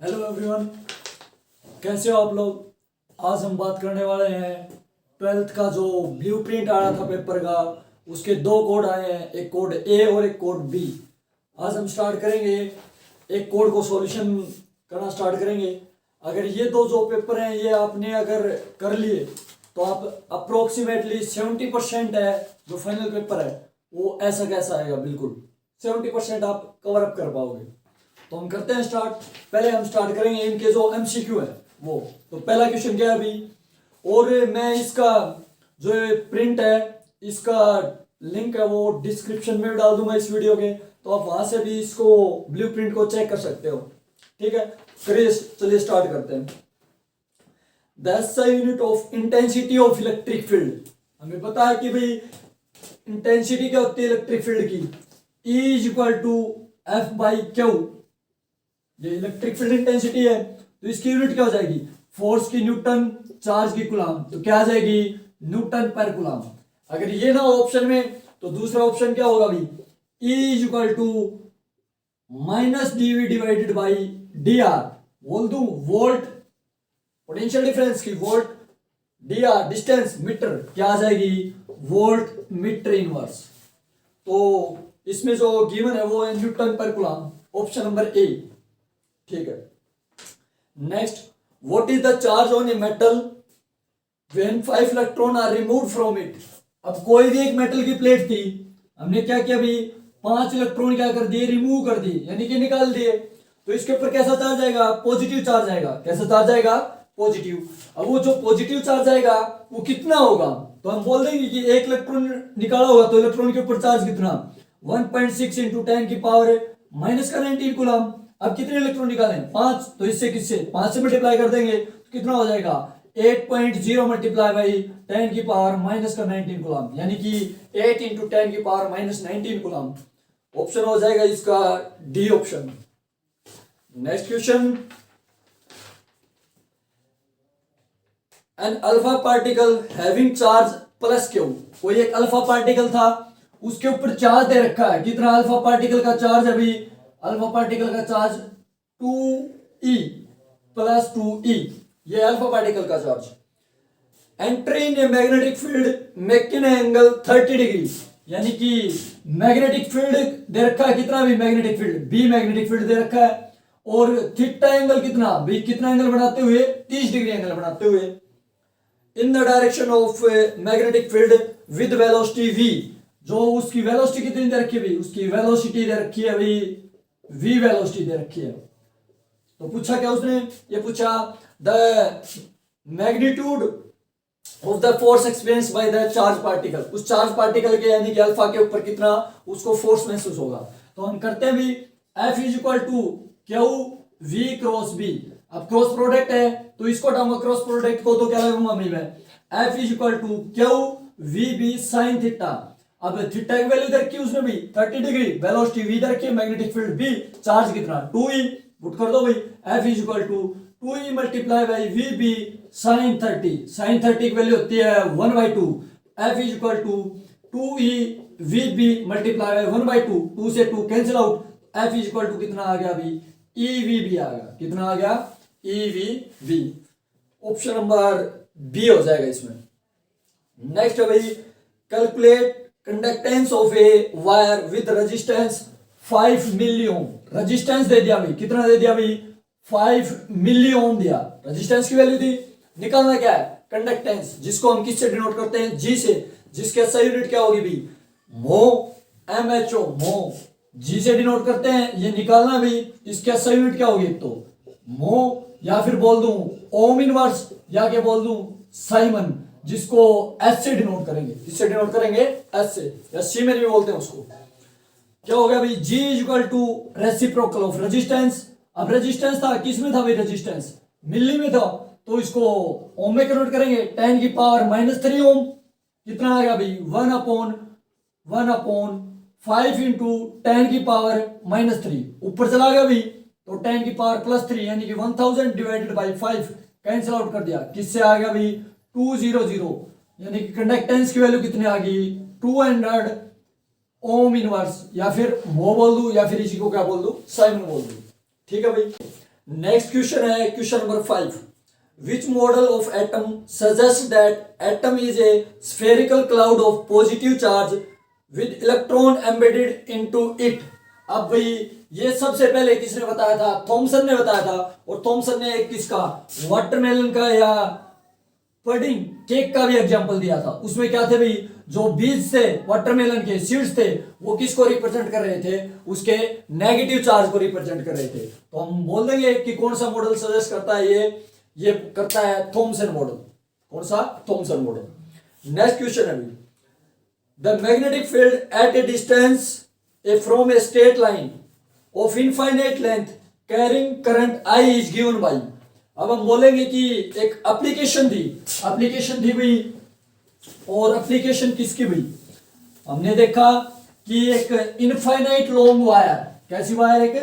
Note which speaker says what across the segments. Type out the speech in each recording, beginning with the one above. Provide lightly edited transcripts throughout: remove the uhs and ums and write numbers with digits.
Speaker 1: Hello everyone, कैसे हो आप लोग। आज हम बात करने वाले हैं 12th का जो ब्लूप्रिंट आ रहा था पेपर का। उसके दो कोड आए हैं, एक कोड ए और एक कोड बी। आज हम स्टार्ट करेंगे, एक कोड को सॉल्यूशन करना स्टार्ट करेंगे। अगर ये दो जो पेपर हैं ये आपने अगर कर लिए तो आप अप्रोक्सीमेटली 70% है जो फाइनल पेपर है वो ऐसा कैसा आएगा, बिल्कुल 70% आप कवर अप कर पाओगे। तो हम करते हैं स्टार्ट। पहले हम स्टार्ट करेंगे इनके जो एमसीक्यू है वो। तो पहला क्वेश्चन क्या है अभी, और मैं इसका जो प्रिंट है इसका लिंक है वो डिस्क्रिप्शन में डाल दूंगा इस वीडियो के, तो आप वहां से भी इसको ब्लूप्रिंट को चेक कर सकते हो। ठीक है, चलिए स्टार्ट करते हैं। That's the unit of intensity of electric field. हमें पता है कि भाई इंटेंसिटी क्या होती है इलेक्ट्रिक फील्ड की, E is equal to F by Q. ये इलेक्ट्रिक फील्ड इंटेंसिटी है तो इसकी यूनिट क्या हो जाएगी, फोर्स की न्यूटन, चार्ज की कूलम, तो क्या आ जाएगी न्यूटन पर कूलम। अगर ये ना हो ऑप्शन में तो दूसरा ऑप्शन क्या होगा भाई, E is equal to minus dV divided by dr। बोल दूं वोल्ट पोटेंशियल डिफरेंस की, वोल्ट dr डिस्टेंस मीटर, क्या आ जाएगी वोल्ट मीटर इनवर्स। तो इसमें जो गिवन है वो है न्यूटन पर कूलम, ऑप्शन नंबर ए। ठीक है, next, what is the charge on a metal when 5 electron are removed from it. अब कोई भी एक मेटल की प्लेट थी, हमने क्या किया भाई 5 इलेक्ट्रॉन क्या कर दिए, रिमूव कर दिए, यानी कि निकाल दिए। तो इसके ऊपर कैसा चार्ज आएगा, पॉजिटिव चार्ज आएगा। कैसा चार्ज आएगा, पॉजिटिव। अब वो जो पॉजिटिव चार्ज आएगा वो कितना होगा, तो हम बोल देंगे कि एक इलेक्ट्रॉन निकाला होगा तो इलेक्ट्रॉन के ऊपर चार्ज कितना, 1.6 इंटू 10 की पावर माइनस का 19 कूलम। अब कितने इलेक्ट्रॉन निकाले, 5, तो इससे किससे 5 से मल्टीप्लाई कर देंगे तो कितना हो जाएगा 8.0 मल्टीप्लाई बाई 10 की पावर माइनस का 19 कूलम, यानी कि 8 इंटू 10 की पावर माइनस 19 कूलम। ऑप्शन हो जाएगा इसका D option. Next question, an alpha particle having charge plus Q. कोई एक अल्फा पार्टिकल था उसके ऊपर चार्ज दे रखा है, कितना अल्फा पार्टिकल का चार्ज है भाई, अल्फा पार्टिकल का चार्ज 2e प्लस 2e, ये अल्फा पार्टिकल का charge. Entry in a magnetic field making angle 30 degree, यानी कि मैग्नेटिक फील्ड दे रखा है, कितना भी magnetic field B magnetic field दे रखा है, और थीटा एंगल कितना भी, कितना एंगल बनाते हुए 30 डिग्री एंगल बनाते हुए, in the direction of magnetic field with velocity v। जो उसकी वेलोसिटी कितनी दे रखी है भाई, उसकी वेलोसिटी दे रखी है भाई v वेलोसिटी दे रखी है। तो पूछा क्या उसने, ये पूछा the magnitude of the force experience by the charge particle. उस चार्ज पार्टिकल के यानी कि अल्फा के ऊपर कितना उसको फोर्स महसूस होगा। तो हम करते हैं भी F is equal to Q V cross B। अब क्रॉस प्रोडक्ट है तो इसको हटाऊंगा, क्रॉस प्रोडक्ट को तो क्या लगूंगा मैं F is equal to Q V B sine theta. अब थीटा की वैल्यू इधर की उसने भी 30 डिग्री, वेलोसिटी v इधर की, मैग्नेटिक फील्ड b, चार्ज कितना 2e, पुट कर दो भाई F is equal to 2e multiply by V B sine 30। Sine 30 की वैल्यू होती है 1/2। F is equal to 2e V B multiply by 1/2, 2 से 2 cancel out, F is equal to कितना आ गया अभी EVB आ गया, कितना आ गया EVB। ऑप्शन नंबर बी हो जाएगा इसमें। नेक्स्ट है भाई, calculate conductance of a wire with resistance 5 milliohm. Resistance दे दिया भाई, कितना दे दिया भाई 5 मिली ओम दिया, रेजिस्टेंस की वैल्यू दी। निकालना क्या है कंडक्टेंस, जिसको हम किससे डिनोट करते हैं, जी से, जिसके SI यूनिट क्या होगी भाई मो, MHO मो, जी से डिनोट करते हैं। ये निकालना भी इसके SI यूनिट क्या होगी, तो मो, या फिर बोल दूं ओम इनवर्स, या क्या बोल दूं साइमन, जिसको एस से डिनोट करेंगे, किससे डिनोट करेंगे एस से, या सी में भी बोलते हैं उसको। क्या हो गया भाई, G is equal to reciprocal of resistance. अब रेजिस्टेंस था किस में था भाई, रेजिस्टेंस मिली में था, तो इसको ओम में कन्वर्ट करेंगे, 10 की पावर -3 ओम, कितना आ गया भाई 1/5 इंटू 10 की पावर -3, ऊपर चला गया भाई तो 10 की पावर +3 यानी कि 1000 डिवाइडेड बाई 5, कैंसिल आउट कर दिया, किससे आ गया भाई 200, यानी कि कंडक्टेंस की वैल्यू कितनी आ गई 200 ओम इनवर्स, या फिर मो बोल दूं या फिर इसी को क्या बोल दूं साइमन बोल दूं। ठीक है भाई। नेक्स्ट क्वेश्चन है question number 5। Which model of atom suggest that atom is a spherical cloud of positive charge with electron embedded into it. अब भाई ये सबसे पहले किसने बताया था? थॉमसन ने बताया था। और थॉमसन ने एक किसका, वाटरमेलन का या पडिंग केक का भी एग्जांपल दिया था। उसमें क्या थे भाई, जो बीज थे वाटरमेलन के सीड्स थे वो किसको रिप्रेजेंट कर रहे थे? उसके नेगेटिव चार्ज को रिप्रेजेंट कर रहे थे। तो हम बोल देंगे कि कौन सा मॉडल सजेस्ट करता है, ये करता है थॉमसन मॉडल। कौन सा? Thompson model. नेक्स्ट क्वेश्चन है भाई, the magnetic field at A distance from a straight line of infinite length carrying current I is given by. अब हम बोलेंगे कि एक एप्लीकेशन थी भाई, और एप्लीकेशन किसकी भाई? हमने देखा कि एक इनफाइनाइट लॉन्ग वायर, कैसी वायर? एक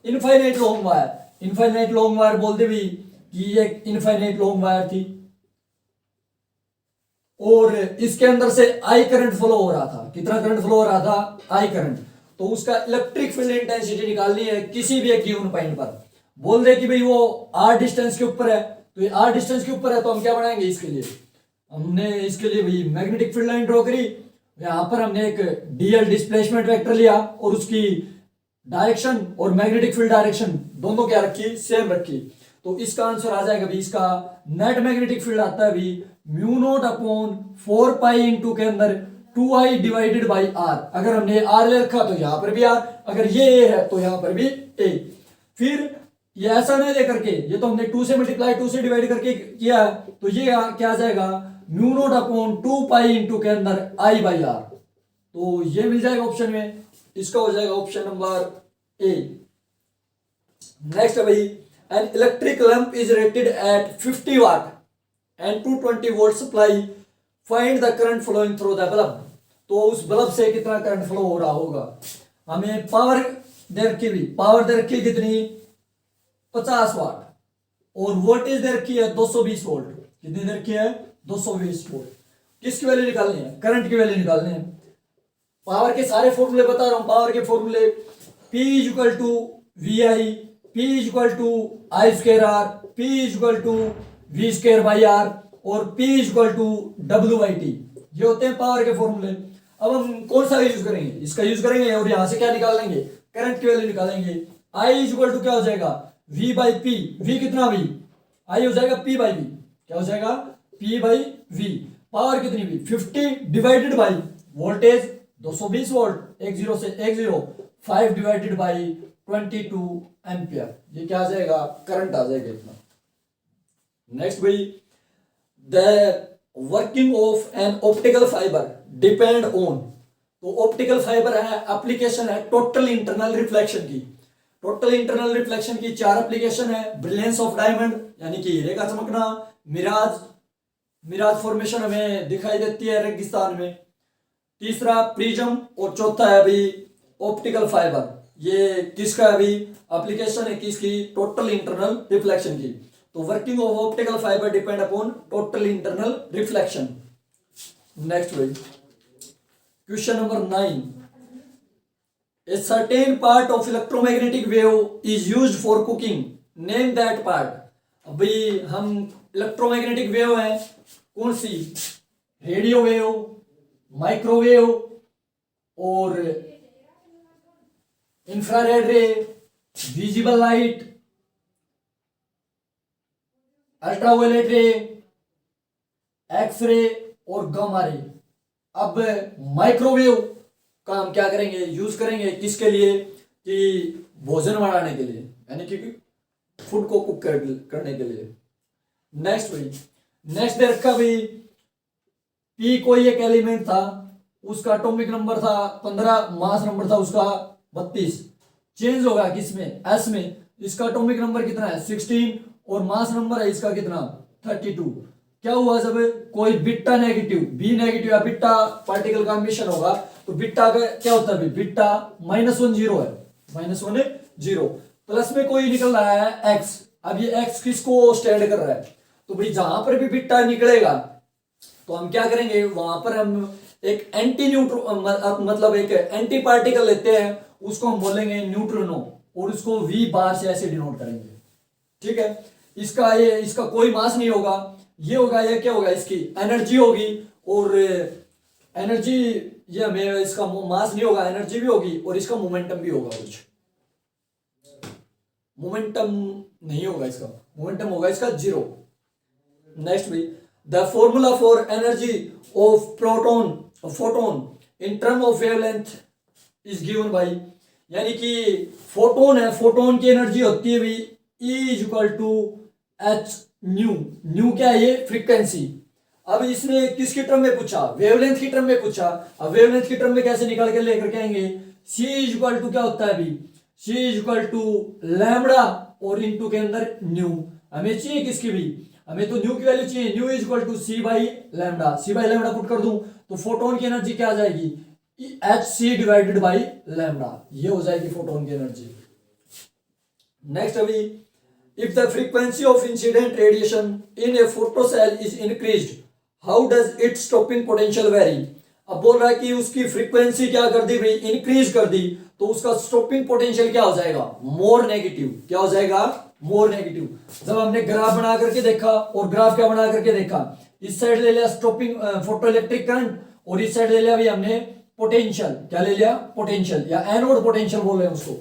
Speaker 1: infinite long wire. Infinite long wire बोलते भाई कि एक इनफाइनाइट लॉन्ग वायर थी और इसके अंदर से आई करंट फ्लो हो रहा था। कितना करंट फ्लो हो रहा था? I current. तो उसका इलेक्ट्रिक फील्ड इंटेंसिटी निकालनी है किसी भी एक गिवन पॉइंट पर। बोल दे कि भाई वो आर डिस्टेंस के ऊपर है, तो ये आर डिस्टेंस के ऊपर है तो हम क्या बनाएंगे इसके लिए? हमने इसके लिए भाई मैग्नेटिक फील्ड लाइन ड्रॉ करी। यहां पर हमने एक डीएल डिस्प्लेसमेंट वेक्टर लिया और उसकी डायरेक्शन और मैग्नेटिक फील्ड डायरेक्शन दोनों क्या रखी? सेम रखी। तो इसका आंसर आ जाएगा भाई, इसका नेट मैग्नेटिक फील्ड आता है भाई mu naught upon 4 pi into के अंदर 2i डिवाइडेड बाई आर। अगर हमने आर ले रखा तो यहां पर भी आर, अगर ये ए है तो यहां पर भी ए। फिर ये ऐसा नहीं दे करके, ये तो हमने 2 से मल्टीप्लाई 2 से डिवाइड करके किया है, तो ये क्या आ जाएगा? Mu naught upon 2 pi into के अंदर आई बाई आर। तो ये मिल जाएगा ऑप्शन में, इसका हो जाएगा ऑप्शन नंबर ए। नेक्स्ट है भाई, an electric lamp is rated at 50 watt and 220 volt supply, find the current flowing through the bulb. तो उस बल्ब से कितना करंट फ्लो हो रहा होगा? हमें पावर दे रखी भी, पावर दे रखी कितनी? 50 वाट, और वोल्टेज दे रखी है 220 वोल्ट। कितनी दे रखी है? 220 वोल्ट। किसकी वैल्यू निकालनी है? करंट की वैल्यू निकालनी है। पावर के सारे फॉर्मूले बता रहा हूं। पावर के फॉर्मूले P equal to VI, P equal to I square R, P equal to V square by R और P इक्वल टू W/T। ये होते हैं पावर के फॉर्मूले। अब हम कौन सा यूज करेंगे? इसका यूज करेंगे और यहां से क्या निकाल लेंगे? करंट की वैल्यू निकालेंगे। I इक्वल टू क्या हो जाएगा? V by P। V कितना? V I हो जाएगा P बाई V। क्या हो जाएगा? P by V। पावर कितनी भी? 50 डिवाइडेड बाई वोल्टेज 220 वोल्ट, 10 से 10, 5 डिवाइडेड बाई 22 एम्पियर। ये क्या आ जाएगा? करंट आ जाएगा इतना। नेक्स्ट भाई, the working of an optical fibre depend on. तो ऑप्टिकल फाइबर है, एप्लीकेशन है टोटल इंटरनल रिफ्लेक्शन की। टोटल इंटरनल रिफ्लेक्शन की 4 एप्लीकेशन है। ब्रिलियंस ऑफ डायमंड यानी कि हीरे का चमकना, मिराज फॉर्मेशन हमें दिखाई देती है रेगिस्तान में, तीसरा प्रिज्म, और चौथा है अभी ऑप्टिकल फाइबर। ये किसका है अभी? एप्लीकेशन है किसकी? टोटल इंटरनल रिफ्लेक्शन की। तो working of optical fibre depend upon total internal reflection. Next भाई, question number 9, a certain part of electromagnetic wave is used for cooking, name that part। अभी हम इलेक्ट्रोमैग्नेटिक वेव है कौन सी? Radio wave, microwave और infrared रे, visible light, ultraviolet रे, X ray और gamma ray. अब माइक्रोवेव का हम क्या करेंगे? यूज करेंगे किसके लिए? कि भोजन बनाने के लिए, यानी कि फूड को कुक करने के लिए। नेक्स्ट भाई, नेक्स्ट दे रखा भाई P कोई एक एलिमेंट था, उसका एटॉमिक नंबर था 15, मास नंबर था उसका 32। चेंज होगा किसमें? S में। इसका एटॉमिक नंबर कितना है? 16 और मास नंबर है इसका कितना? 32। क्या हुआ? जब कोई बिट्टा नेगेटिव, बी नेगेटिव या बिट्टा पार्टिकल का एमिशन होगा तो बिट्टा का क्या होता है? बिट्टा -1 0 है, -1 0। प्लस में कोई निकल रहा है x। अब ये x किसको स्टैंड कर रहा है? तो भाई जहां पर भी बिट्टा निकलेगा तो हम क्या करेंगे? वहां पर हम एक एंटी न्यूट्रॉन, मतलब एक एंटी पार्टिकल लेते हैं, उसको हम बोलेंगे न्यूट्रिनो, और उसको V बार से ऐसे डिनोट करेंगे। ठीक है। इसका कोई मास नहीं होगा, ये होगा, ये क्या होगा, इसकी एनर्जी होगी, और एनर्जी, ये हमें इसका मास नहीं होगा, एनर्जी भी होगी, और इसका मोमेंटम भी होगा। कुछ मोमेंटम नहीं होगा, इसका मोमेंटम होगा इसका 0। नेक्स्ट भी, the formula for energy of photon in term of wavelength is given by, यानी कि फोटोन है, फोटोन की एनर्जी होती है भी E is equal to H nu. Nu क्या है, ये फ्रीक्वेंसी। अब इसने किसकी टर्म में पूछा, वेवलेंथ की टर्म में पूछा। अब वेवलेंथ की टर्म में कैसे निकाल के लेकर के आएंगे, C इज इक्वल टू क्या होता है अभी, C is equal to lambda और इनटू के अंदर न्यू। हमें चाहिए किसकी भी, हमें तो न्यू की वैल्यू चाहिए, nu is equal to C by lambda. C by lambda put कर दूं तो फोटोन की एनर्जी क्या आ जाएगी, HC डिवाइडेड बाई लैम्बडा, ये हो जाएगी फोटोन की एनर्जी। नेक्स्ट अभी, if the frequency of incident radiation in a photocell is increased, how does its stopping potential vary? अब बोल रहा है कि उसकी फ्रीक्वेंसी क्या कर दी भाई, इंक्रीज कर दी, तो उसका स्टॉपिंग पोटेंशियल क्या हो जाएगा, मोर नेगेटिव। क्या हो जाएगा, मोर नेगेटिव। जब हमने ग्राफ बना करके देखा, और ग्राफ क्या बना करके देखा, इस साइड ले लिया स्टॉपिंग फोटो इलेक्ट्रिक करंट, और इस साइड ले लिया भी हमने पोटेंशियल। क्या ले लिया, पोटेंशियल, या एनोड पोटेंशियल बोल रहे हैं उसको।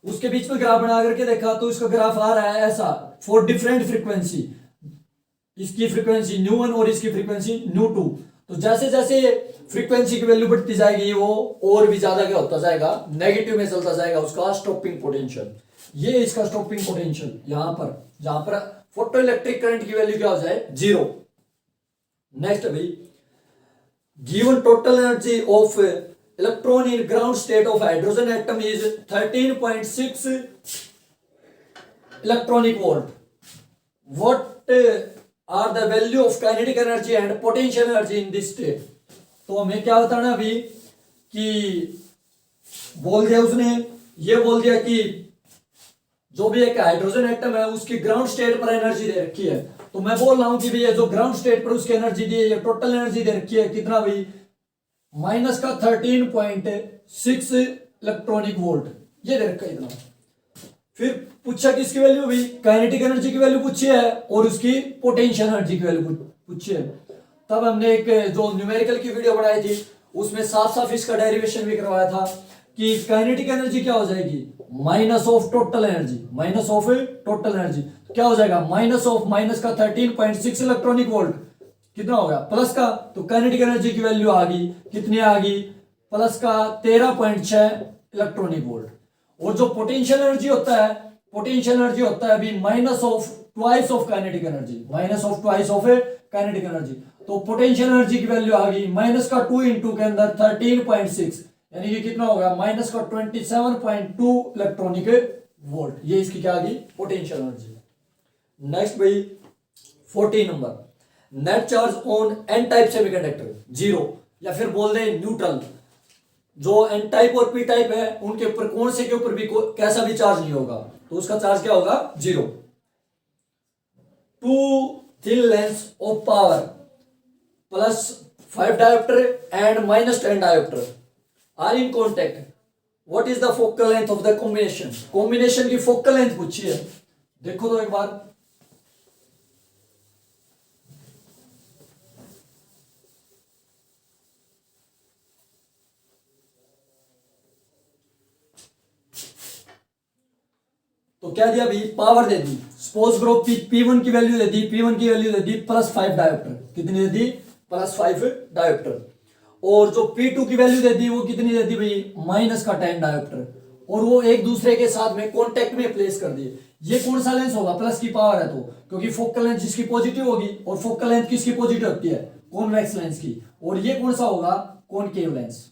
Speaker 1: उसके बीच में ग्राफ बना करके देखा तो इसका ग्राफ आ रहा है ऐसा, फॉर डिफरेंट फ्रीक्वेंसी, इसकी फ्रीक्वेंसी न्यू 1 और इसकी फ्रीक्वेंसी न्यू 2। तो जैसे जैसे फ्रीक्वेंसी की वैल्यू बढ़ती जाएगी, वो और भी ज्यादा क्या होता जाएगा, नेगेटिव में चलता जाएगा उसका स्टॉपिंग पोटेंशियल। ये इसका स्टॉपिंग पोटेंशियल यहां पर, जहां पर फोटो इलेक्ट्रिक करंट की वैल्यू क्या हो जाए, 0। नेक्स्ट अभी, given total energy of electron in ground state of hydrogen atom is 13.6 electronic volt. What are the value of kinetic energy and potential energy in this state? तो हमें क्या बताना अभी, कि बोल दिया उसने, ये बोल दिया कि जो भी एक हाइड्रोजन एटम है उसकी ग्राउंड स्टेट पर एनर्जी दे रखी है। तो मैं बोल रहा हूं कि भैया जो ग्राउंड स्टेट पर उसकी एनर्जी दी है, ये टोटल एनर्जी दे रखी है कितना भाई, माइनस का 13.6 इलेक्ट्रॉनिक वोल्ट, ये दे रखा है इतना। फिर पूछा किसकी वैल्यू भी, काइनेटिक एनर्जी की वैल्यू पूछी है, और उसकी पोटेंशियल एनर्जी की वैल्यू पूछी है। तब हमने एक जो न्यूमेरिकल की वीडियो बनाई थी, उसमें साफ साफ इसका डेरिवेशन भी करवाया था कि काइनेटिक एनर्जी क्या हो जाएगी, minus of total energy, minus of total energy. तो क्या हो जाएगा, माइनस ऑफ माइनस का 13.6 इलेक्ट्रॉनिक वोल्ट कितना हो गया, प्लस का, तो काइनेटिक एनर्जी की वैल्यू आ गई, कितनी आ गई, प्लस का 13.6 इलेक्ट्रॉनिक वोल्ट। और जो पोटेंशियल एनर्जी होता है, पोटेंशियल एनर्जी होता है अभी minus of twice of kinetic energy, minus of twice of kinetic energy. तो पोटेंशियल एनर्जी की वैल्यू आ गई माइनस का 2 इंटू के अंदर 13.6, यानी कि कितना होगा, माइनस का 27.2 इलेक्ट्रॉनिक वोल्ट। ये इसकी क्या आ गई, पोटेंशियल एनर्जी। नेक्स्ट भाई 14 number, net charge on an type semiconductor 0, या फिर बोल दें न्यूट्रल। जो एन टाइप और पी टाइप है उनके ऊपर कौन से के ऊपर भी कैसा भी चार्ज नहीं होगा, तो उसका चार्ज क्या होगा, 0। Two thin length of power plus 5 dioptre and minus 10 dioptre are in contact, what is the focal length of the combination. Combination की फोकल लेंथ पूछी है, देखो तो एक बार। तो क्या दिया भाई, पावर दे दी, सपोज ग्रुप P1 की वैल्यू दे दी, P1 की वैल्यू दे दी प्लस 5 डायोप्टर, कितनी दे दी, प्लस 5 डायोप्टर। और जो P2 की वैल्यू दे दी वो कितनी दे दी भाई, माइनस का 10 डायोप्टर, और वो एक दूसरे के साथ में कॉन्टेक्ट में प्लेस कर दिए। ये कौन सा लेंस होगा, प्लस की पावर है तो, क्योंकि फोकल लेंथ जिसकी पॉजिटिव होगी, और फोकल लेंथ किसकी पॉजिटिव होती है, कॉन्वेक्स लेंस की, और ये कौन सा होगा, कॉनकेव लेंस।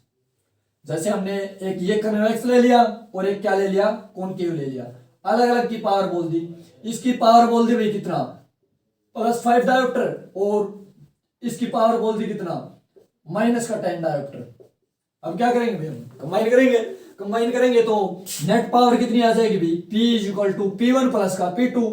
Speaker 1: जैसे हमने एक ये कन्वेक्स ले लिया और एक क्या ले लिया, कॉनकेव ले लिया, अलग अलग की पावर बोल दी। इसकी पावर बोल दी भाई कितना, प्लस 5 डायोप्टर, और इसकी पावर बोल दी कितना, माइनस का 10 डायोप्टर। अब क्या करेंगे भाई, हम कंबाइन करेंगे, कंबाइन करेंगे तो नेट पावर कितनी आ जाएगी भाई, P is equal to P1 plus का P2।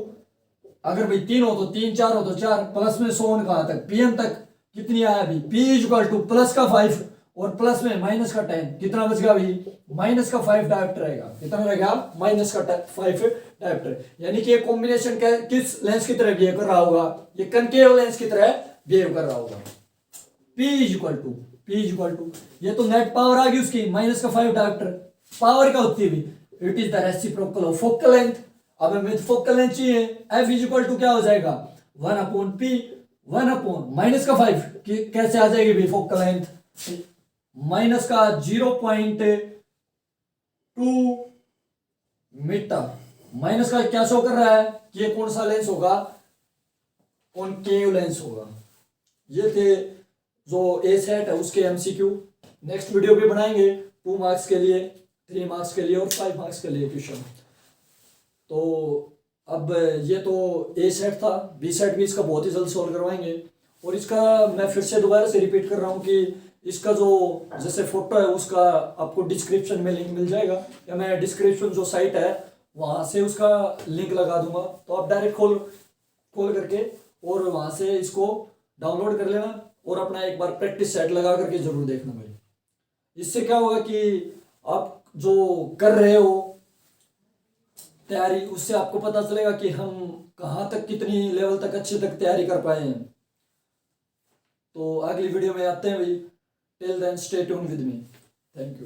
Speaker 1: अगर भाई 3 हो तो 3, 4 हो तो 4, प्लस में 100 कहां तक, Pn तक कितनी आया भाई, P is equal two plus का 5 और प्लस में माइनस का 10, कितना बच गया भाई, माइनस का 5 डायोप्टर रहेगा। कितना रहेगा, माइनस का 5 डायोप्टर। यानी कि ये कॉम्बिनेशन किस लेंस की तरह बिहेव कर रहा होगा, ये कनकेव लेंस की तरह बिहेव कर रहा होगा। P इज इक्वल टू ये तो नेट पावर आ गई उसकी, माइनस का 5 डायोप्टर। पावर क्या होती है भाई, it is the reciprocal of focal length. अब हमें फोकल लेंथ चाहिए, F इज इक्वल टू क्या हो जाएगा, 1/P, 1/ माइनस का 5 कैसे आ जाएगी भाई, फोकल लेंथ माइनस का 0.2 मीटर। माइनस का क्या शो कर रहा है कि ये कौन सा लेंस होगा, कॉनकेव लेंस होगा। ये थे जो ए सेट है उसके एमसीक्यू। नेक्स्ट वीडियो भी बनाएंगे 2 मार्क्स के लिए, 3 मार्क्स के लिए और 5 मार्क्स के लिए क्वेश्चन। तो अब ये तो ए सेट था, बी सेट भी इसका बहुत ही जल्द सॉल्व करवाएंगे। और इसका मैं फिर से दोबारा से रिपीट कर रहा हूँ कि इसका जो जैसे फोटो है उसका आपको डिस्क्रिप्शन में लिंक मिल जाएगा, या मैं डिस्क्रिप्शन जो साइट है वहाँ से उसका लिंक लगा दूंगा, तो आप डायरेक्ट खोल करके और वहाँ से इसको डाउनलोड कर लेना और अपना एक बार प्रैक्टिस सेट लगा करके जरूर देखना भाई। इससे क्या होगा कि आप जो कर रहे हो तैयारी, उससे आपको पता चलेगा कि हम कहाँ तक, कितनी लेवल तक अच्छे तक तैयारी कर पाए हैं। तो अगली वीडियो में आते हैं भाई। Till then stay tuned with me. Thank you.